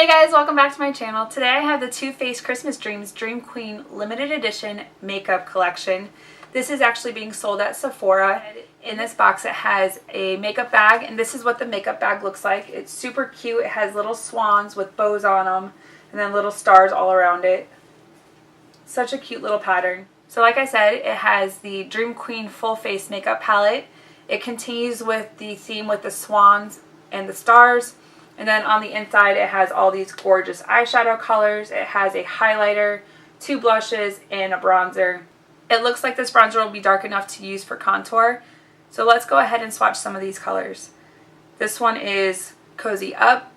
Hey guys, welcome back to my channel. Today I have the Too Faced Christmas Dreams Dream Queen limited edition makeup collection. This is actually being sold at Sephora. In this box it has a makeup bag, and this is what the makeup bag looks like. It's super cute. It has little swans with bows on them and then little stars all around it. Such a cute little pattern. So like I said, it has the Dream Queen full face makeup palette. It continues with the theme with the swans and the stars. And then on the inside it has all these gorgeous eyeshadow colors. It has a highlighter, 2 blushes, and a bronzer. It looks like this bronzer will be dark enough to use for contour. So let's go ahead and swatch some of these colors. This one is Cozy Up.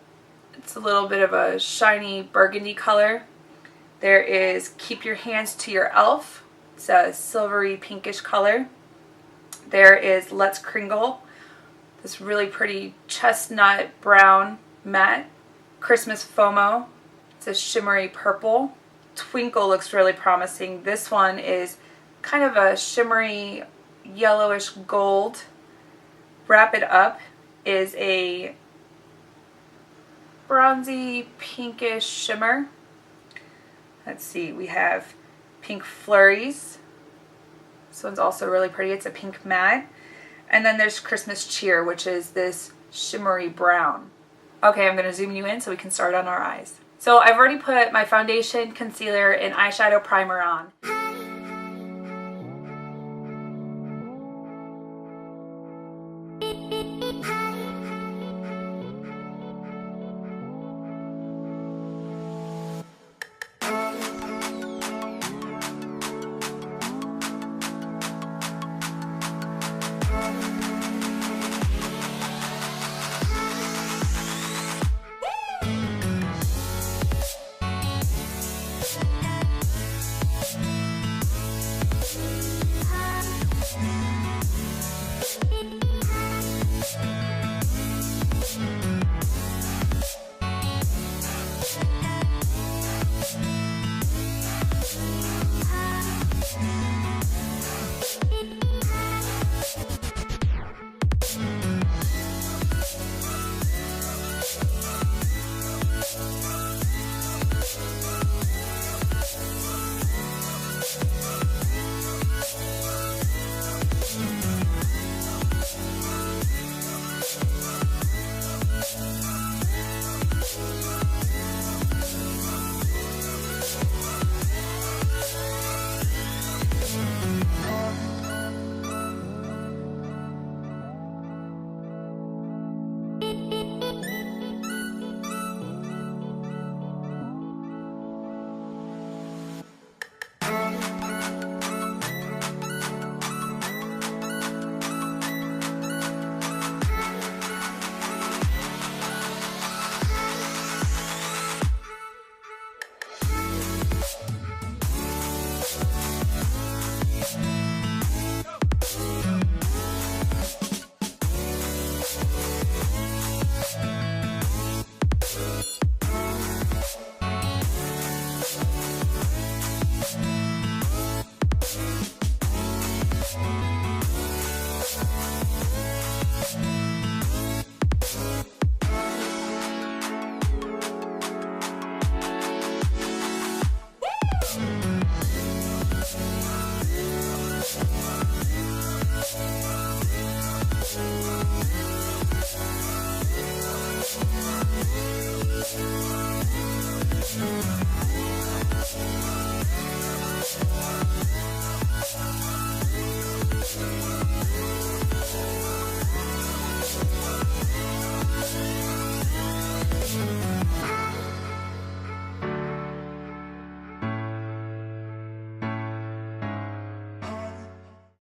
It's a little bit of a shiny burgundy color. There is Keep Your Hands to Your Elf. It's a silvery pinkish color. There is Let's Kringle. This really pretty chestnut brown matte. Christmas FOMO. It's a shimmery purple. Twinkle looks really promising. This one is kind of a shimmery yellowish gold. Wrap It Up is a bronzy pinkish shimmer. Let's see, we have Pink Flurries. This one's also really pretty. It's a pink matte. And then there's Christmas Cheer, which is this shimmery brown. Okay, I'm going to zoom you in so we can start on our eyes. So I've already put my foundation, concealer, and eyeshadow primer on.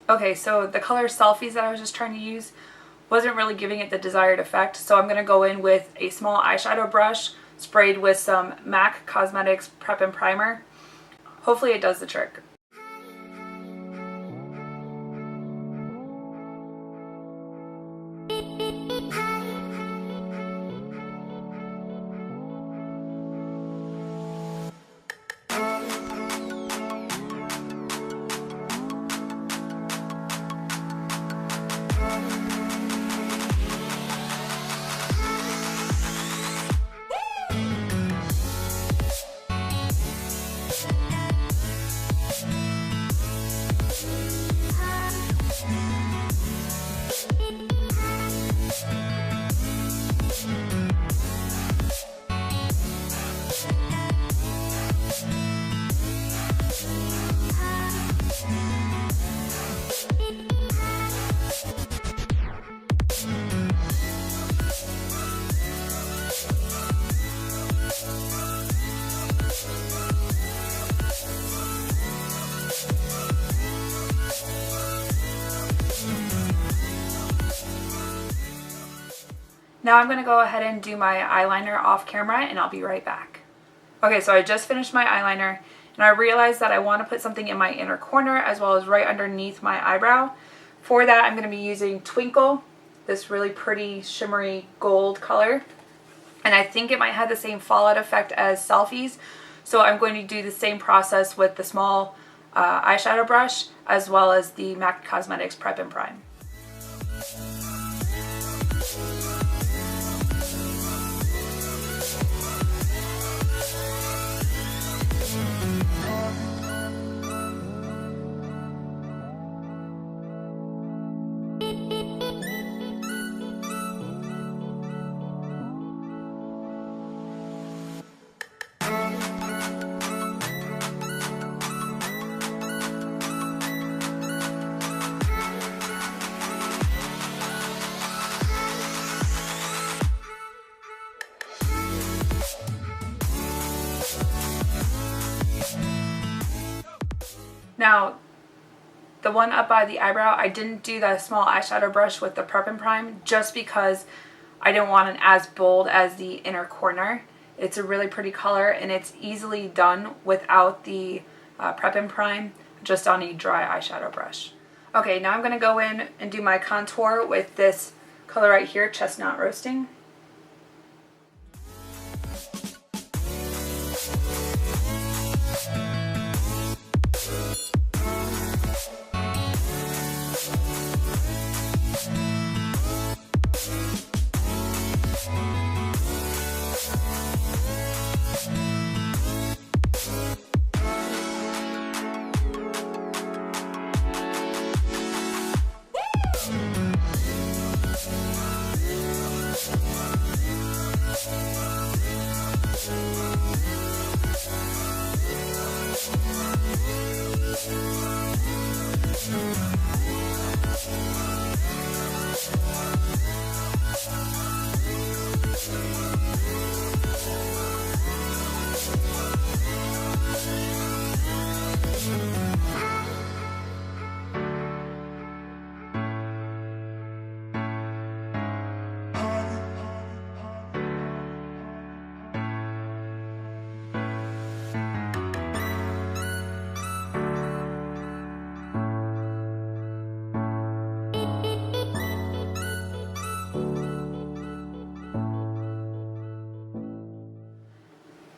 Okay, so the color Selfies that I was just trying to use wasn't really giving it the desired effect, so I'm going to go in with a small eyeshadow brush sprayed with some MAC Cosmetics Prep and Primer. Hopefully it does the trick. Now I'm going to go ahead and do my eyeliner off camera and I'll be right back. Okay, so I just finished my eyeliner and I realized that I want to put something in my inner corner as well as right underneath my eyebrow. For that I'm going to be using Twinkle, this really pretty shimmery gold color. And I think it might have the same fallout effect as Selfies. So I'm going to do the same process with the small eyeshadow brush as well as the MAC Cosmetics Prep and Prime. Now, the one up by the eyebrow, I didn't do the small eyeshadow brush with the Prep and Prime just because I didn't want it as bold as the inner corner. It's a really pretty color and it's easily done without the Prep and Prime, just on a dry eyeshadow brush. Okay, now I'm going to go in and do my contour with this color right here, Chestnut Roasting.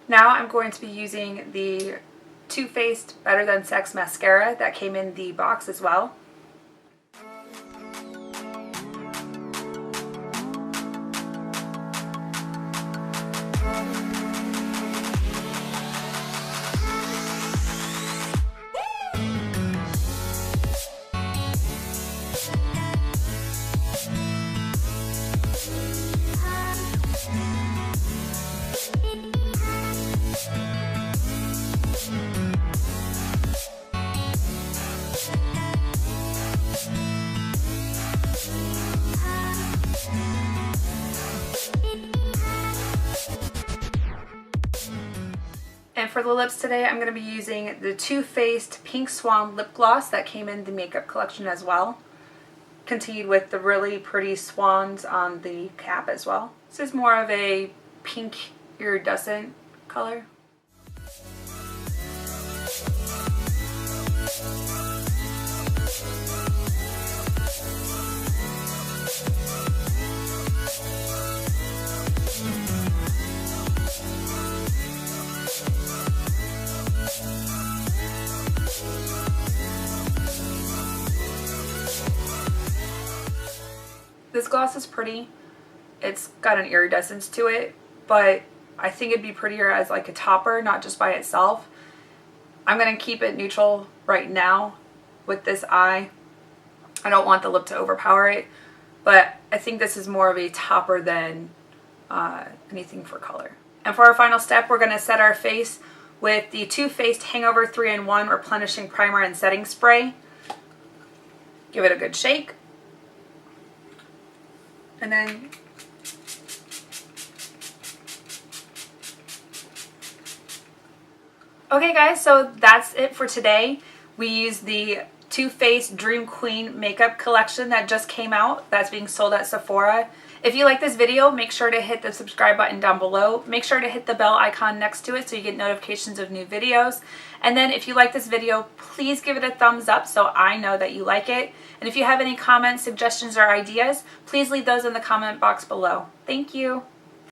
Now I'm going to be using the Too Faced Better Than Sex mascara that came in the box as well. And for the lips today, I'm going to be using the Too Faced Pink Swan lip gloss that came in the makeup collection as well. Continued with the really pretty swans on the cap as well. This is more of a pink iridescent color. This gloss is pretty. It's got an iridescence to it, but I think it'd be prettier as like a topper, not just by itself. I'm going to keep it neutral right now with this eye. I don't want the lip to overpower it, but I think this is more of a topper than anything for color. And for our final step, we're going to set our face with the Too Faced Hangover 3-in-1 Replenishing Primer and Setting Spray. Give it a good shake. And then okay guys, so that's it for today. We used the Too Faced Dream Queen makeup collection that just came out. That's being sold at Sephora. If you like this video, make sure to hit the subscribe button down below. Make sure to hit the bell icon next to it so you get notifications of new videos. And then if you like this video, please give it a thumbs up so I know that you like it. And if you have any comments, suggestions, or ideas, please leave those in the comment box below. Thank you.